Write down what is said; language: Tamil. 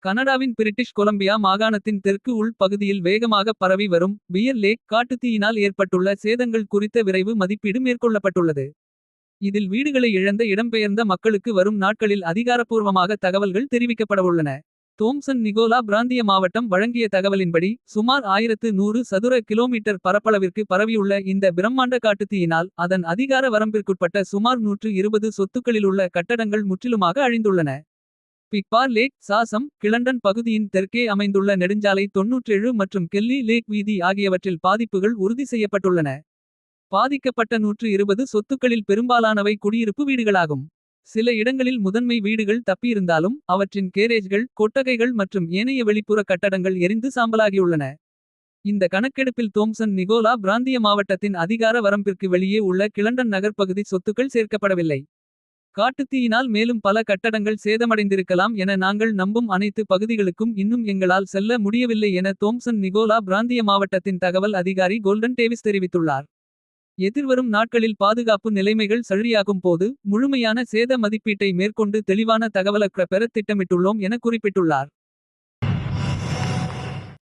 கனடாவின் பிரிட்டிஷ் கொலம்பியா மாகாணத்தின் தெற்கு உள் பகுதியில் வேகமாக பரவி வரும் பியர் லேக் காட்டுத்தீயினால் ஏற்பட்டுள்ள சேதங்கள் குறித்த விரைவு மதிப்பீடு மேற்கொள்ளப்பட்டுள்ளது. இதில் வீடுகளை இழந்த இடம்பெயர்ந்த மக்களுக்கு வரும் நாட்களில் அதிகாரப்பூர்வமாக தகவல்கள் தெரிவிக்கப்படவுள்ளன. தோம்சன் நிகோலா பிராந்திய மாவட்டம் வழங்கிய தகவலின்படி சுமார் 1100 சதுர கிலோமீட்டர் பரப்பளவிற்கு பரவியுள்ள இந்த பிரம்மாண்ட காட்டுத்தீயினால் அதன் அதிகார வரம்பிற்குட்பட்ட சுமார் 120 சொத்துக்களிலுள்ள கட்டடங்கள் முற்றிலுமாக அழிந்துள்ளன. பிக்பார் லேக் சாசம் கிளண்டன் பகுதியின் தெற்கே அமைந்துள்ள நெடுஞ்சாலை 97 மற்றும் கெல்லி லேக் வீதி ஆகியவற்றில் பாதிப்புகள் உறுதி செய்யப்பட்டுள்ளன. பாதிக்கப்பட்ட 120 சொத்துக்களில் பெரும்பாலானவை குடியிருப்பு வீடுகளாகும். சில இடங்களில் முதன்மை வீடுகள் தப்பியிருந்தாலும் அவற்றின் கேரேஜ்கள் கொட்டகைகள் மற்றும் ஏனைய வெளிப்புற கட்டடங்கள் எரிந்து சாம்பலாகியுள்ளன. இந்த கணக்கெடுப்பில் தோம்சன் நிகோலா பிராந்திய மாவட்டத்தின் அதிகார வரம்பிற்கு வெளியே உள்ள கிளண்டன் நகர்ப்பகுதி சொத்துக்கள் சேர்க்கப்படவில்லை. காட்டுத்தீயினால் மேலும் பல கட்டடங்கள் சேதமடைந்திருக்கலாம் என நாங்கள் நம்பும் அனைத்து பகுதிகளுக்கும் இன்னும் எங்களால் செல்ல முடியவில்லை என தோம்சன் நிகோலா பிராந்திய மாவட்டத்தின் தகவல் அதிகாரி கோல்டன் டேவிஸ் தெரிவித்துள்ளார். எதிர்வரும் நாட்களில் பாதுகாப்பு நிலைமைகள் சரியாகும் போது முழுமையான சேத மதிப்பீட்டை மேற்கொண்டு தெளிவான தகவலக் பெற திட்டமிட்டுள்ளோம் என குறிப்பிட்டுள்ளார்.